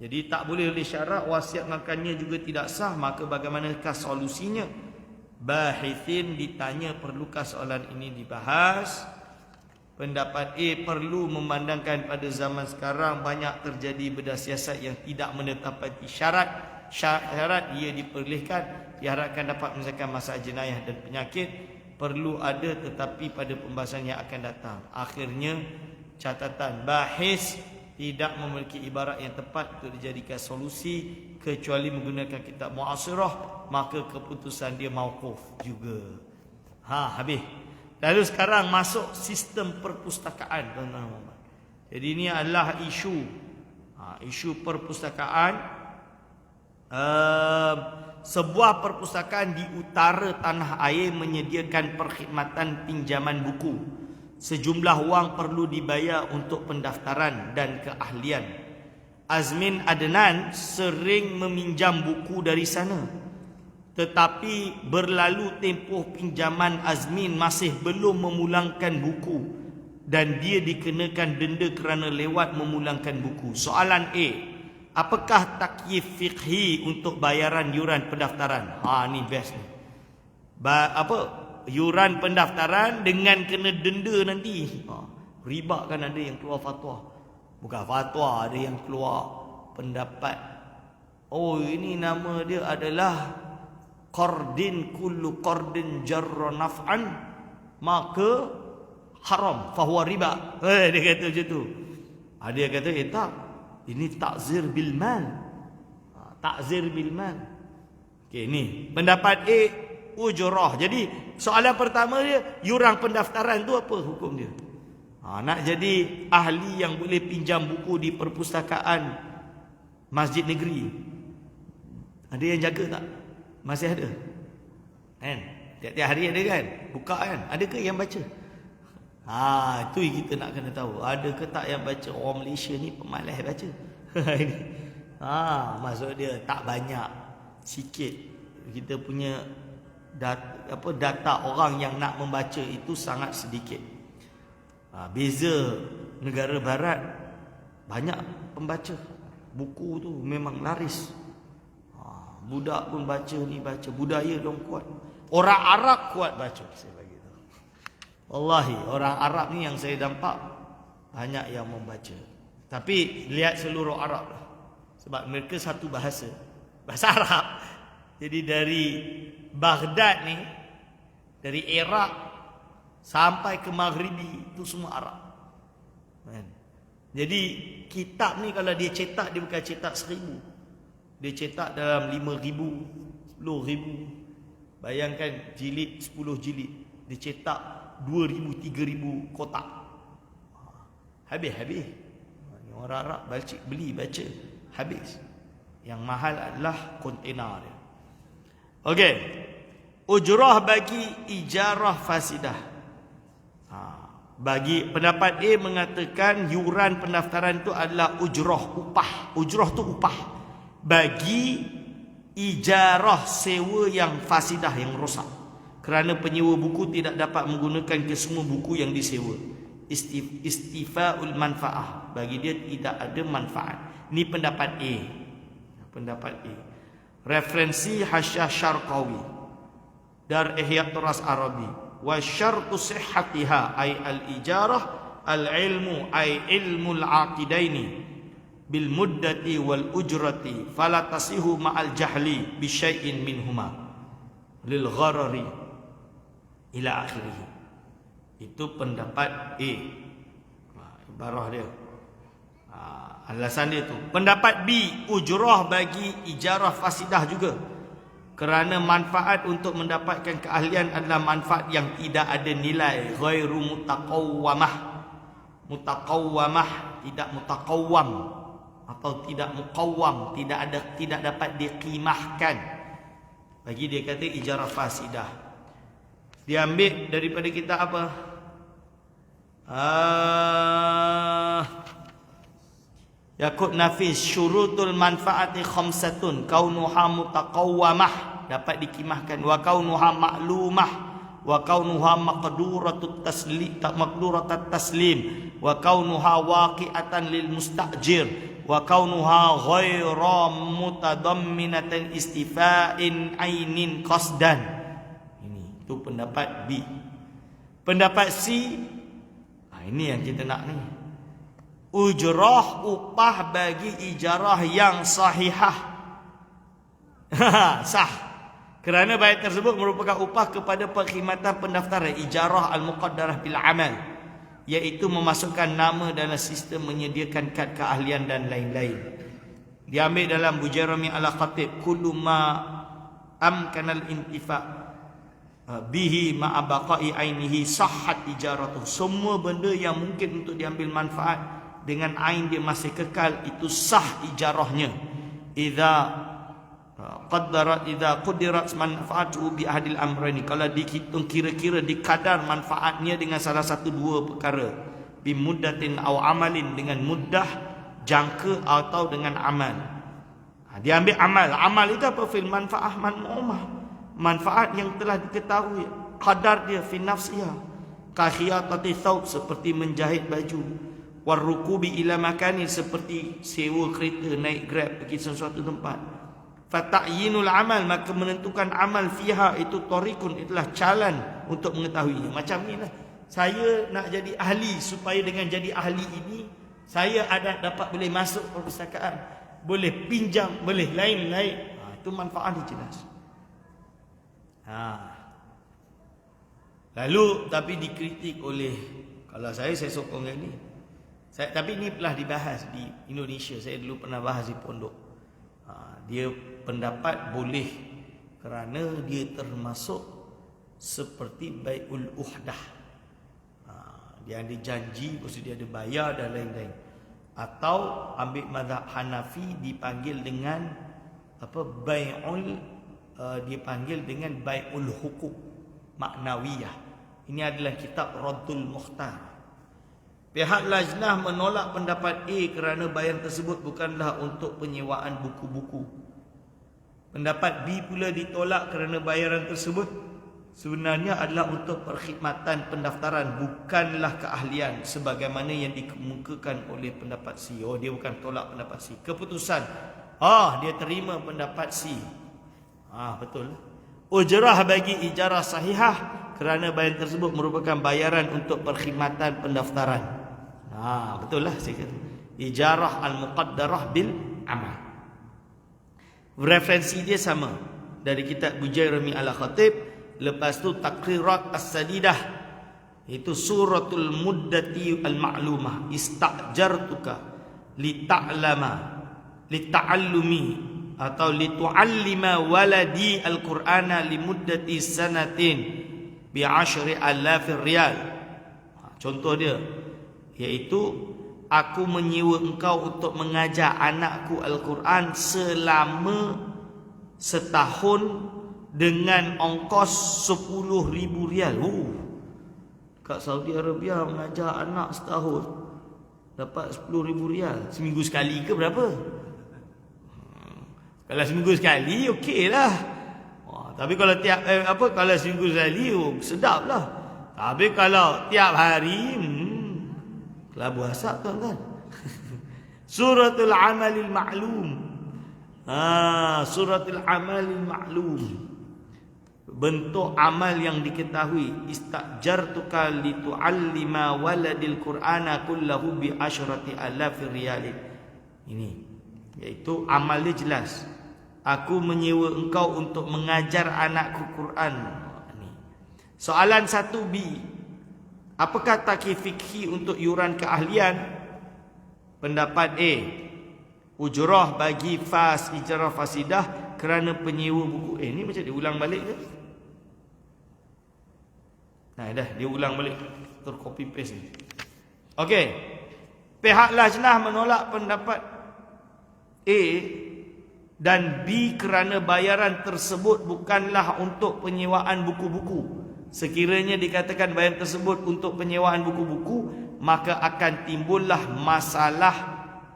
Jadi tak boleh oleh syarak, wasiat melakukannya juga tidak sah, maka bagaimanakah solusinya? Bahithin ditanya, perlukah soalan ini dibahas? Pendapat A, perlu, memandangkan pada zaman sekarang banyak terjadi bedah siasat yang tidak menetapati syarat ia diperbolehkan, diharapkan dapat menyelesaikan masalah jenayah dan penyakit. Perlu ada, tetapi pada pembahasan yang akan datang. Akhirnya, catatan bahis tidak memiliki ibarat yang tepat untuk dijadikan solusi kecuali menggunakan kitab mu'asirah, maka keputusan dia mauquf juga. Habis. Lalu sekarang masuk sistem perpustakaan, tuan-tuan. Jadi ini adalah isu perpustakaan. Sebuah perpustakaan di utara tanah air menyediakan perkhidmatan pinjaman buku. Sejumlah wang perlu dibayar untuk pendaftaran dan keahlian. Azmin Adnan sering meminjam buku dari sana. Tetapi berlalu tempoh pinjaman Azmin masih belum memulangkan buku dan dia dikenakan denda kerana lewat memulangkan buku. Soalan A, apakah takyif fiqhi untuk bayaran yuran pendaftaran? Ni best ni. Yuran pendaftaran dengan kena denda nanti. Riba kan ada yang keluar fatwa. Bukan fatwa, ada yang keluar pendapat. Ini nama dia adalah qardin, kullu qardin jarra naf'an maka haram fahuwa riba. Dia kata macam tu. Ada yang kata tak, ini takzir bil mal. Takzir bil mal. Okey, ni pendapat A, ujrah. Jadi soalan pertama dia, yuran pendaftaran tu apa hukum dia? Nak jadi ahli yang boleh pinjam buku di perpustakaan masjid negeri, ada yang jaga tak? Masih ada kan? Tiap-tiap hari ada kan? Buka kan? Ada ke yang baca? Itu yang kita nak kena tahu. Ada ke tak yang baca? Orang Malaysia ni pemalas baca. Maksud dia tak banyak, sikit. Kita punya data orang yang nak membaca itu sangat sedikit. Beza negara barat, banyak pembaca. Buku tu memang laris. Budak pun baca, ni baca. Budaya dong kuat. Orang Arab kuat baca. Saya bagi tahu. Wallahi, orang Arab ni yang saya nampak banyak yang membaca. Tapi lihat seluruh Arab lah. Sebab mereka satu bahasa, bahasa Arab. Jadi dari Baghdad ni, dari Iraq sampai ke Maghribi, itu semua Arab. Jadi kitab ni kalau dia cetak, dia bukan cetak 1000. dia cetak dalam 5,000, 10,000. Bayangkan jilid 10 jilid, dia cetak 2,000, 3,000 kotak. Habis. Orang Arab beli baca habis. Yang mahal adalah kontena dia. Okey. Ujrah bagi ijarah fasidah. Bagi pendapat A mengatakan yuran pendaftaran itu adalah upah. Ujrah tu upah bagi ijarah sewa yang fasidah, yang rosak. Kerana penyewa buku tidak dapat menggunakan kesemua buku yang disewa. Istifa'ul manfaah, bagi dia tidak ada manfaat. Ini pendapat A. Referensi Hasyiah Syarqawi Dar Ihya Turas Arabi. Wa syartu sihhatiha ay al-ijarah al-ilmu ay ilmul aqidaini bil muddati wal ujrati fala tasihu ma'al jahli bi syai'in minhuma lil gharari ila akhirih. Itu pendapat A. Ibarah dia. Alasan dia tu. Pendapat B, ujrah bagi ijarah fasidah juga. Kerana manfaat untuk mendapatkan keahlian adalah manfaat yang tidak ada nilai, ghairu mutaqawwamah. Tidak mutaqawwam atau tidak muqawwam, tidak dapat diqimahkan. Bagi dia kata ijarah fasidah. Dia ambil daripada kita apa? Yaqut Nafis, syurutul manfaati khamsatun kaunuha mutaqawwamah, dapat dikimahkan, wa kaunuha ma'lumah, wa kaunuha maqduratut taslim, wa kaunuha waqi'atan lil mustajir, wa kaunuha ghaira mutadamminatan istifa'in ainin qasdan. Ini itu pendapat B. Pendapat C, ini yang kita nak ni. Ujrah upah bagi ijarah yang sahihah. Sah. Kerana bayar tersebut merupakan upah kepada perkhidmatan pendaftaran ijarah al-muqaddarah bil amal, iaitu memasukkan nama dalam sistem, menyediakan kad keahlian dan lain-lain. Diambil dalam Bujairami al-Khatib, kullu ma amkanal intifa' bihi ma'a baqa'i ainihi sahhat ijaratuh. Semua benda yang mungkin untuk diambil manfaat dengan ain dia masih kekal, itu sah ijarahnya. Idza qudirat manfaatuhu bi ahadil amrayni, kalau dihitung kira-kira dikadar manfaatnya dengan salah satu dua perkara, bi muddatin aw amalin, dengan muddah jangka atau dengan amal. Dia ambil amal itu apa? Fil manfaah man'umah, manfaat yang telah diketahui kadar dia fi nafsiha, ka khiyatati thawb, seperti menjahit baju, warukubi ila makani, seperti sewa kereta, naik Grab pergi sesuatu tempat. Fata'yinul amal, maka menentukan amal fiha itu tariqun, itulah jalan untuk mengetahuinya. Macam inilah saya nak jadi ahli, supaya dengan jadi ahli ini saya ada dapat boleh masuk perpustakaan, boleh pinjam, boleh lain-lain. Itu manfaat jelas. Lalu tapi dikritik oleh, kalau saya sokong ini. Tapi ini telah dibahas di Indonesia. Saya dulu pernah bahas di pondok. Dia pendapat boleh, kerana dia termasuk seperti bai'ul uhdah. Dia ada janji, lepas dia ada bayar dan lain-lain. Atau ambil mazhab Hanafi, dipanggil dengan apa? Bai'ul, dipanggil dengan bai'ul hukuk maknawiyah. Ini adalah kitab Raddul Mukhtar. Pihak lajnah menolak pendapat A kerana bayaran tersebut bukanlah untuk penyewaan buku-buku. Pendapat B pula ditolak kerana bayaran tersebut sebenarnya adalah untuk perkhidmatan pendaftaran, bukanlah keahlian sebagaimana yang dikemukakan oleh pendapat C. Dia bukan tolak pendapat C. Keputusan, dia terima pendapat C. Betul. Ujrah bagi ijarah sahihah kerana bayaran tersebut merupakan bayaran untuk perkhidmatan pendaftaran. Betul lah saya kata. Ijarah al-muqaddarah bil amal. Referensi dia sama dari kitab Bujairami al-Khatib. Lepas tu Taqrirat as-Sadidah, itu suratul muddati al-ma'lumah. Istajartuka lita'allumi atau litu'allima waladi al-Qur'ana limuddati sanatin bi 10,000 riyal. Contoh dia iaitu aku menyewa engkau untuk mengajar anakku Al-Quran selama setahun dengan ongkos 10,000 rial. Kat Saudi Arabia mengajar anak setahun dapat 10,000 rial. Seminggu sekali ke berapa? Kalau seminggu sekali okey lah. Tapi kalau kalau seminggu sekali sedap lah. Tapi kalau tiap hari kelabu asap tuan-tuan. Suratul Amalil Ma'lum. Suratul Amalil Ma'lum. Bentuk amal yang diketahui. Istajartuka litu'allima waladil Qur'ana kullahu bi 10,000 riyalin. Ini iaitu amal dia jelas. Aku menyewa engkau untuk mengajar anakku Quran. Soalan 1B. Apakah takyif fikhi untuk yuran keahlian? Pendapat A, ujrah bagi fas ijarah fasidah kerana penyewa buku. Ni macam dia ulang balik ke? Nah dah, dia ulang balik. Tercopy paste ni. Okey. Pihak lajnah menolak pendapat A dan B kerana bayaran tersebut bukanlah untuk penyewaan buku-buku. Sekiranya dikatakan bayaran tersebut untuk penyewaan buku-buku, maka akan timbullah masalah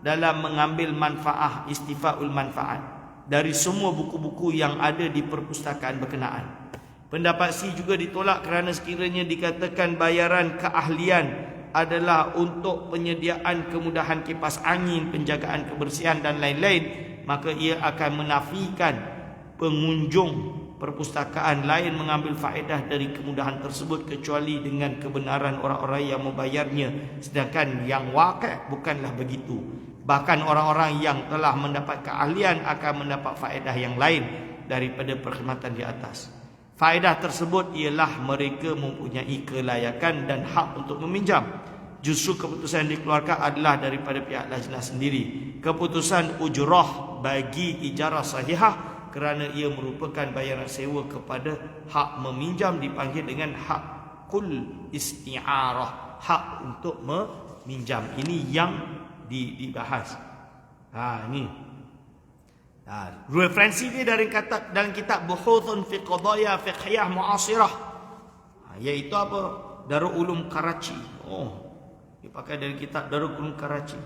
dalam mengambil manfaat, istifaul manfaat dari semua buku-buku yang ada di perpustakaan berkenaan. Pendapat C juga ditolak kerana sekiranya dikatakan bayaran keahlian adalah untuk penyediaan kemudahan kipas angin, penjagaan kebersihan dan lain-lain, maka ia akan menafikan pengunjung perpustakaan lain mengambil faedah dari kemudahan tersebut kecuali dengan kebenaran orang-orang yang membayarnya. Sedangkan yang wakil bukanlah begitu. Bahkan orang-orang yang telah mendapat keahlian akan mendapat faedah yang lain daripada perkhidmatan di atas. Faedah tersebut ialah mereka mempunyai kelayakan dan hak untuk meminjam. Justru keputusan yang dikeluarkan adalah daripada pihak lajnah sendiri. Keputusan ujrah bagi ijarah sahihah kerana ia merupakan bayaran sewa kepada hak meminjam dipanggil dengan hakul isti'arah, hak untuk meminjam. Ini yang dibahas. Ini. Referensi dia dari kata dalam kitab Buhuthun fi Qadaya Fiqhiyah Mu'asirah. Iaitu apa? Darul Ulum Karachi. Dipakai dari kitab Darul Ulum Karachi.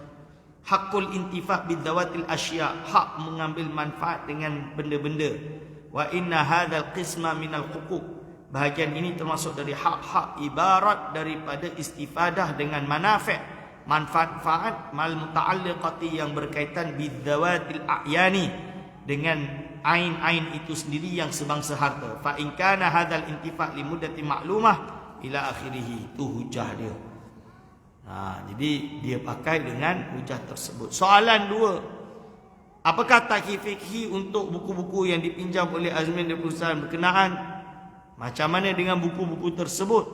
Hakul intifa' bidawatil asya, hak mengambil manfaat dengan benda-benda. Wa inna hadzal qisma minal huquq, bahagian ini termasuk dari hak-hak ibarat daripada istifadah dengan manafi', manfaat mal muta'alliqati yang berkaitan bidawatil a'yani, dengan ain-ain itu sendiri yang sebangsa harta. Fa in kana hadzal intifa' li muddati ma'lumah ila akhirih, itu hujah dia. Jadi dia pakai dengan hujah tersebut. Soalan 2. Apakah takyif fikhi untuk buku-buku yang dipinjam oleh Azmin dan perusahaan berkenaan? Macam mana dengan buku-buku tersebut?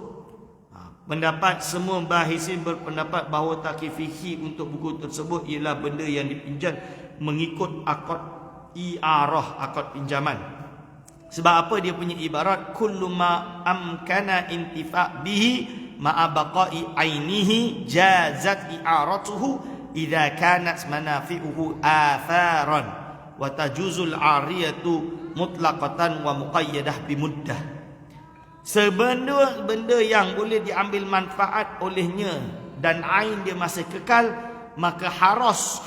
Pendapat semua bahisin berpendapat bahawa takyif fikhi untuk buku tersebut ialah benda yang dipinjam mengikut akad i'arah, akad pinjaman. Sebab apa dia punya ibarat? Kullu ma amkana intifa' bihi ma'a baqa'i ainihi jazat i'aratuhu idza kanat manafi'uhu atharan wa tajuzul 'ariyatu mutlaqatan wa muqayyadah bimuddah. Benda yang boleh diambil manfaat olehnya dan ain dia masih kekal, maka harus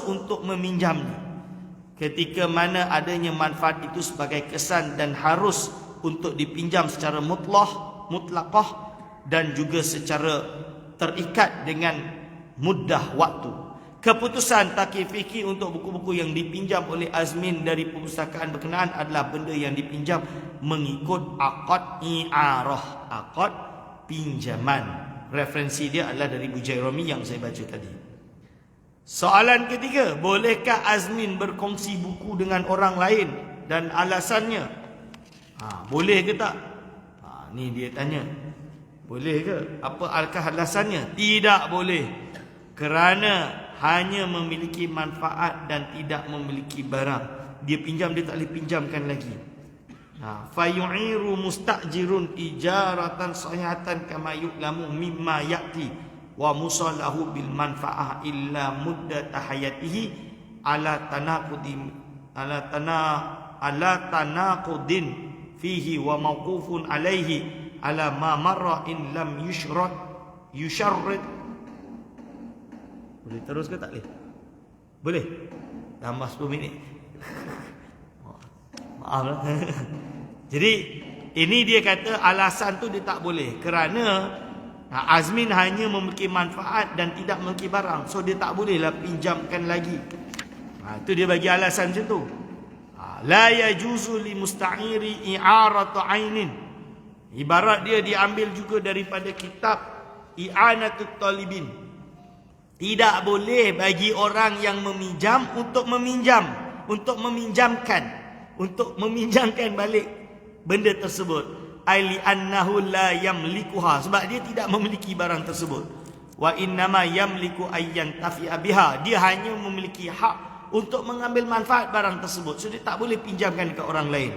untuk meminjamnya. Ketika mana adanya manfaat itu sebagai kesan dan harus untuk dipinjam secara mutlaqah dan juga secara terikat dengan muddah waktu. Keputusan takyif fikhi untuk buku-buku yang dipinjam oleh Azmin dari perpustakaan berkenaan adalah benda yang dipinjam mengikut akad i'arah, akad pinjaman. Referensi dia adalah dari Bujairami yang saya baca tadi. Soalan ketiga, bolehkah Azmin berkongsi buku dengan orang lain dan alasannya? Boleh ke tak? Ni dia tanya. Boleh ke? Apakah alasannya? Tidak boleh. Kerana hanya memiliki manfaat dan tidak memiliki barang. dia pinjam, dia tak boleh pinjamkan lagi. Fayu'iru mustajirun ijaratan sahihatan kama yu'lamu mimma ya'ti wa musallahu bil manfa'ah illa muddata hayatihi ala tanaqudin fihi wa mawqufun alaihi ala ma marra in lam yusharrid. Boleh terus ke tak boleh? Boleh? Tambah 10 minit. Maaf lah. Jadi ini dia kata alasan tu dia tak boleh kerana Azmin hanya memiliki manfaat dan tidak memiliki barang. So dia tak bolehlah pinjamkan lagi. Itu dia bagi alasan macam tu. La yajuzu li musta'iri i'aratu ainin. Ibarat dia diambil juga daripada kitab I'anatut Talibin. Tidak boleh bagi orang yang meminjam untuk meminjam, untuk meminjamkan balik benda tersebut. Ai annahu la yamlikuha, sebab dia tidak memiliki barang tersebut. Wa innama yamliku ayyan tafi'a biha, dia hanya memiliki hak untuk mengambil manfaat barang tersebut. So dia tak boleh pinjamkan ke orang lain.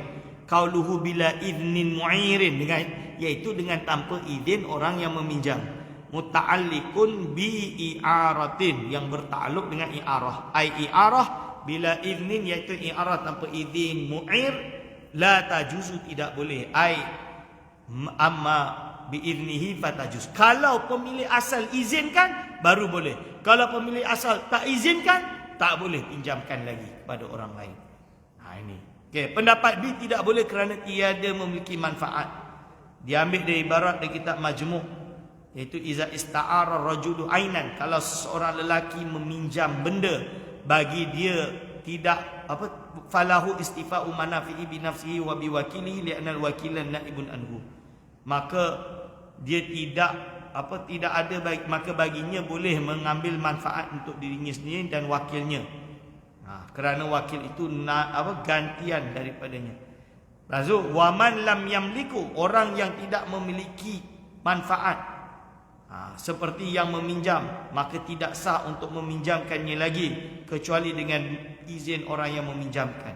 Qauluhu bila idnin mu'irin, dengan iaitu dengan tanpa izin orang yang meminjam. Muta'alliqun bi i'aratin, yang bertakluk dengan i'arah. Ai i'arah bila iznin, iaitu i'arah tanpa izin. Mu'ir la tajuzu, tidak boleh. Ai amma bi iznihi fatajuz. Kalau pemilik asal izinkan baru boleh. Kalau pemilik asal tak izinkan, tak boleh pinjamkan lagi kepada orang lain. Ini. Okey, pendapat B tidak boleh kerana tiada memiliki manfaat. Diambil dari ibarat dari kitab Majmu', iaitu iza ista'ara rajulu ainan, kalau seorang lelaki meminjam benda bagi dia tidak falahu istifa'u manafi'i bi nafsihi wa bi wakilihi li'anna al-wakilan naibun anhu. Maka dia tidak ada maka baginya boleh mengambil manfaat untuk dirinya sendiri dan wakilnya. Kerana wakil itu gantian daripadanya. Maksud waman lam yamliku, orang yang tidak memiliki manfaat, seperti yang meminjam, maka tidak sah untuk meminjamkannya lagi kecuali dengan izin orang yang meminjamkan.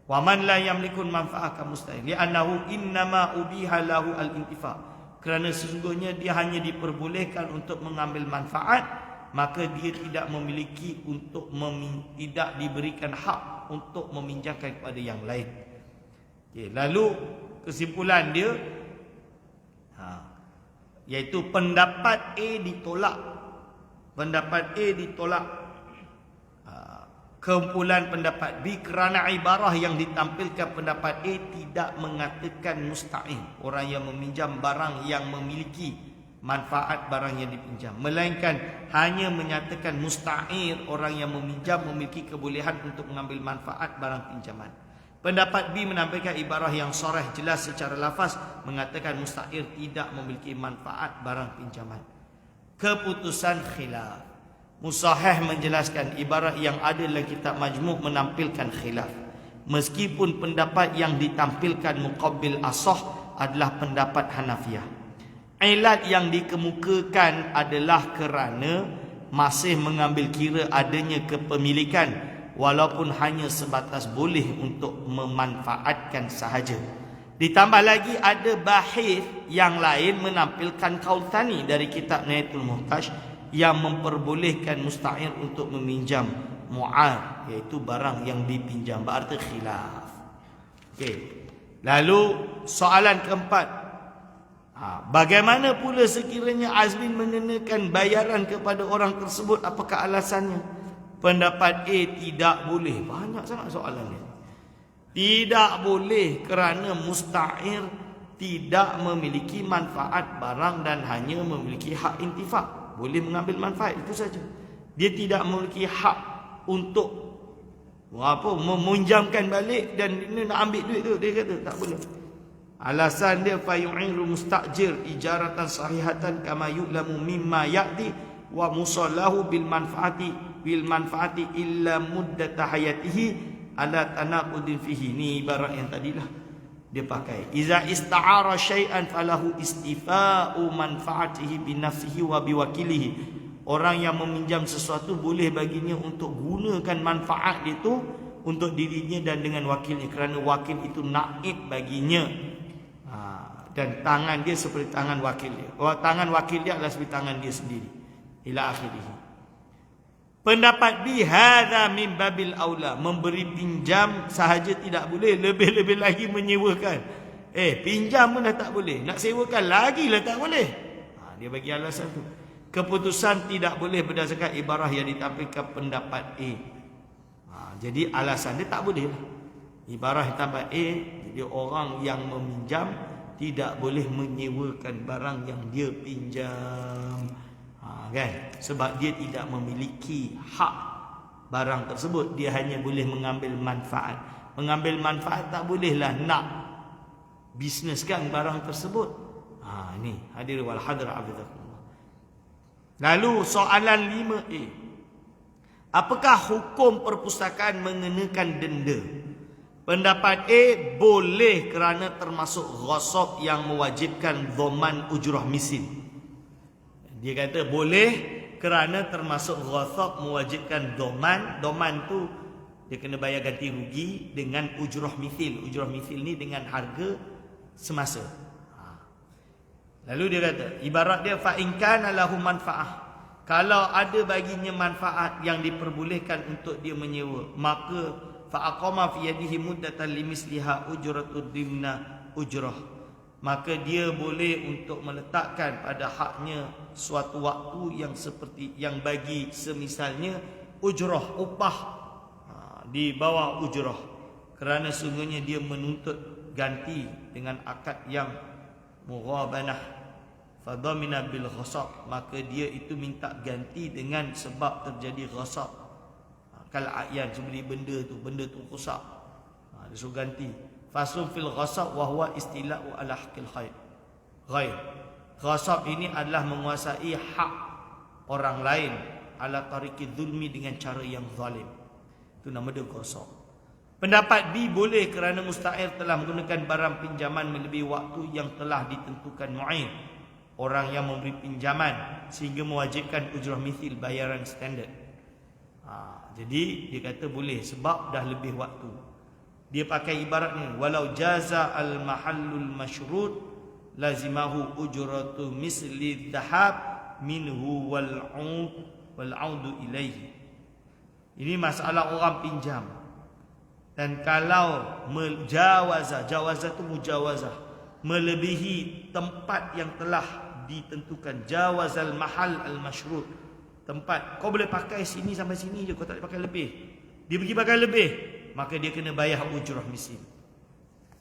Waman la yamlikun manfaat kamustahil li'annahu innama ubiha lahu al-intifa, kerana sesungguhnya dia hanya diperbolehkan untuk mengambil manfaat, maka dia tidak memiliki untuk tidak diberikan hak untuk meminjamkan kepada yang lain. Okay, lalu kesimpulan dia iaitu pendapat A ditolak. Pendapat A ditolak. Kumpulan pendapat B kerana ibarah yang ditampilkan pendapat A tidak mengatakan musta'in, orang yang meminjam barang yang memiliki manfaat barang yang dipinjam, melainkan hanya menyatakan musta'ir, orang yang meminjam memiliki kebolehan untuk mengambil manfaat barang pinjaman. Pendapat B menampilkan ibarah yang sharah jelas secara lafaz mengatakan musta'ir tidak memiliki manfaat barang pinjaman. Keputusan khilaf. Musahih menjelaskan ibarat yang ada dalam kitab Majmu' menampilkan khilaf. Meskipun pendapat yang ditampilkan muqabbil asah adalah pendapat Hanafiyah. Ilat yang dikemukakan adalah kerana masih mengambil kira adanya kepemilikan, walaupun hanya sebatas boleh untuk memanfaatkan sahaja. Ditambah lagi ada bahis yang lain menampilkan qaul tsani dari kitab Nihayatul Muhtaj yang memperbolehkan musta'ir untuk meminjam mu'ar, iaitu barang yang dipinjam. Berarti khilaf. Okey. Lalu soalan keempat, bagaimana pula sekiranya Azmin mengenakan bayaran kepada orang tersebut, apakah alasannya? Pendapat A tidak boleh. Banyak sangat soalannya. Tidak boleh kerana musta'ir tidak memiliki manfaat barang dan hanya memiliki hak intifak. Boleh mengambil manfaat, itu saja. Dia tidak memiliki hak untuk meminjamkan balik dan dia nak ambil duit tu. Dia kata tak boleh. Alasan dia fayu'iru mustajir ijaratan sahihatan kama yu'lamu mimma ya'ti wa musallahu bil manfaati illa muddata hayatihi ala tanaqudin fihi. Ni ibarat yang tadilah dia pakai. Iza ista'ara syai'an falahu istifa'u manfaatihi bi nafsihi wa bi wakilihi. Orang yang meminjam sesuatu boleh baginya untuk gunakan manfaat itu untuk dirinya dan dengan wakilnya, kerana wakil itu naib baginya. Dan tangan dia seperti tangan wakil dia. Tangan wakil dia adalah seperti tangan dia sendiri. Ila akhirih. Pendapat B, hadza min babil aula, memberi pinjam sahaja tidak boleh, lebih-lebih lagi menyewakan. Pinjam pun dah tak boleh, nak sewakan lagi lah tak boleh. Dia bagi alasan tu. Keputusan tidak boleh berdasarkan ibarah yang ditampilkan pendapat A. Jadi alasan dia tak boleh lah. Ibarah pendapat A, jadi orang yang meminjam tidak boleh menyewakan barang yang dia pinjam. Kan? Sebab dia tidak memiliki hak barang tersebut, dia hanya boleh mengambil manfaat. Mengambil manfaat tak bolehlah nak bisneskan barang tersebut. Ni hadir wal hadra abidakumullah. Lalu soalan 5A, apakah hukum perpustakaan mengenakan denda? Pendapat A, boleh kerana termasuk ghasab yang mewajibkan dhaman ujrah misil. Dia kata boleh kerana termasuk ghasab mewajibkan dhaman. Dhaman tu dia kena bayar ganti rugi dengan ujrah misil. Ujrah misil ni dengan harga semasa. Lalu dia kata, ibarat dia fa in kana lahu manfaah. Kalau ada baginya manfaat yang diperbolehkan untuk dia menyewa, maka fa aqama fi yadihi muddatan limisliha ujratud dimna ujrah. Maka dia boleh untuk meletakkan pada haknya suatu waktu yang seperti yang bagi semisalnya ujrah, upah di bawah ujrah, kerana sungguhnya dia menuntut ganti dengan akad yang mughabanah. Fadhamina bil ghasab, maka dia itu minta ganti dengan sebab terjadi ghasab. Kal a'yan, seperti benda tu rosak, dia suruh ganti. Faslun fil ghasab wa huwa istila'u ala haqqil ghair. Ghasab ini adalah menguasai hak orang lain ala tariqi zulmi, dengan cara yang zalim. Itu nama dia ghasab. Pendapat B, boleh kerana musta'ir telah menggunakan barang pinjaman melebihi waktu yang telah ditentukan mu'in, orang yang memberi pinjaman, sehingga mewajibkan ujrah mithil, bayaran standard. Jadi dia kata boleh sebab dah lebih waktu. Dia pakai ibarat ni, walau jaza al mahallul masyrut lazimahu ujratu misli dhahab minhu wal audu ilaihi. Ini masalah orang pinjam. Dan kalau jawazah tu mujawazah, melebihi tempat yang telah ditentukan, jawazal mahal al masyrut, tempat kau boleh pakai sini sampai sini je, kau tak boleh pakai lebih. Dia pergi pakai lebih, maka dia kena bayar ujrah misil,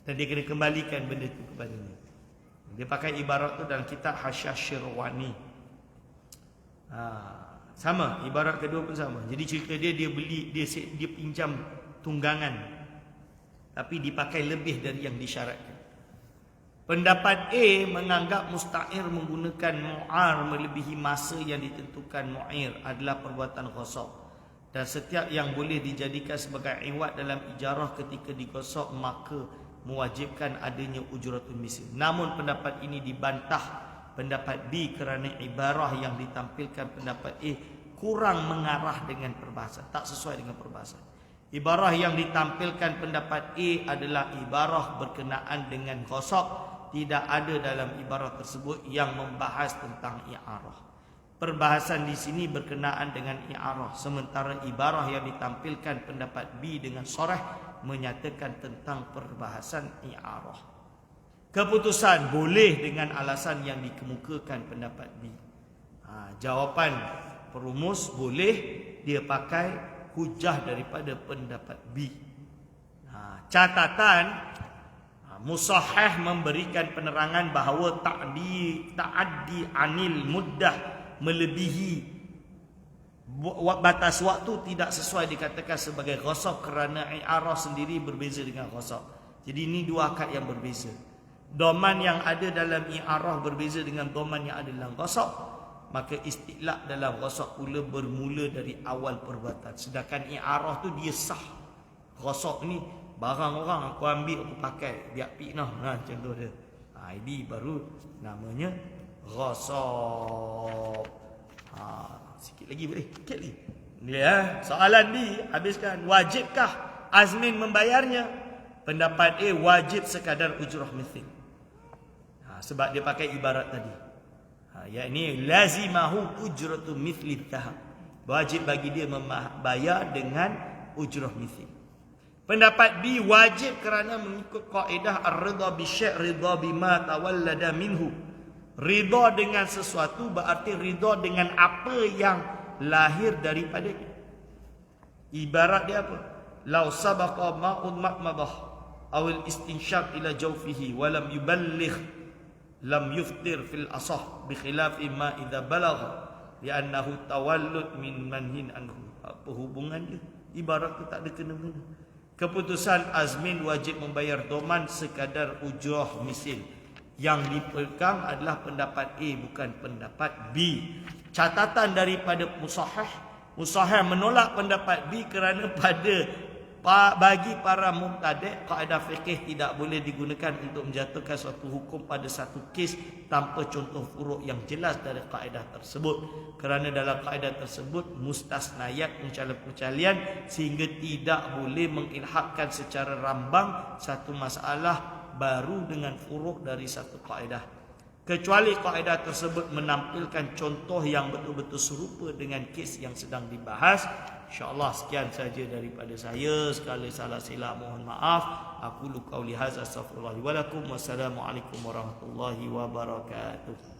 dan dia kena kembalikan benda itu kepadanya. Dia pakai ibarat tu dalam kitab Hasyiah Syirwani. Sama, ibarat kedua pun sama. Jadi cerita dia beli, dia pinjam tunggangan, tapi dipakai lebih dari yang disyaratkan. Pendapat A menganggap musta'ir menggunakan mu'ar melebihi masa yang ditentukan mu'ir adalah perbuatan ghasab. Dan setiap yang boleh dijadikan sebagai iwad dalam ijarah ketika digosok, maka mewajibkan adanya ujratul misl. Namun pendapat ini dibantah pendapat B kerana ibarah yang ditampilkan pendapat A kurang mengarah dengan perbahasan, tak sesuai dengan perbahasan. Ibarah yang ditampilkan pendapat A adalah ibarah berkenaan dengan ghasab. Tidak ada dalam ibarah tersebut yang membahas tentang i'arah. Perbahasan di sini berkenaan dengan i'arah, sementara ibarah yang ditampilkan pendapat B dengan sharah menyatakan tentang perbahasan i'arah. Keputusan boleh dengan alasan yang dikemukakan pendapat B. Jawapan perumus boleh, dia pakai hujah daripada pendapat B. Catatan, Musahih memberikan penerangan bahawa ta'addi anil muddah, melebihi batas waktu, tidak sesuai dikatakan sebagai ghasab kerana i'arah sendiri berbeza dengan ghasab. Jadi ini dua akad yang berbeza. Dhaman yang ada dalam i'arah berbeza dengan dhaman yang ada dalam ghasab. Maka istiqlaq dalam ghasab pula bermula dari awal perbuatan. Sedangkan i'arah tu dia sah. Ghasab ni barang orang aku ambil, aku pakai, biar piknah, macam tu dia. Ini baru namanya ghasab. Sikit lagi boleh? Sikit lagi. Ni soalan ni habiskan. Wajibkah azmin membayarnya. Pendapat A, wajib sekadar ujrah mithil. Sebab dia pakai ibarat tadi. Yakni lazimahu ujratu mithli dhahab. Wajib bagi dia membayar dengan ujrah mithil. Pendapat B, wajib kerana mengikut kaedah ar-ridha bi syai' ridha bima tawallada minhu. Ridha dengan sesuatu berarti ridha dengan apa yang lahir daripadanya. Ibarat dia apa? Lau sabaqa ma'un ma'madah awil istinsyaq ila jawfihi walam yuballigh lam yuftir fil asah bikhilafi ma idza balagha li'annahu tawallud min manhin anhu. Apa hubungan dia? Ibarat tu tak ada kena-mena. Keputusan azmin wajib membayar doman sekadar ujrah misil. Yang dipegang adalah pendapat A, bukan pendapat B. Catatan daripada musahih, musahih menolak pendapat B kerana bagi para mubtadi' kaedah fikih tidak boleh digunakan untuk menjatuhkan suatu hukum pada satu kes tanpa contoh furuk yang jelas dari kaedah tersebut. Kerana dalam kaedah tersebut mustasnayat pencalian sehingga tidak boleh mengilhaqkan secara rambang satu masalah baru dengan furuk dari satu kaedah. Kecuali kaedah tersebut menampilkan contoh yang betul-betul serupa dengan kes yang sedang dibahas. InsyaAllah sekian saja daripada saya. Sekali salah silap mohon maaf. Aku qauli hadza astaghfirullah wa lakum. Wassalamualaikum warahmatullahi wabarakatuh.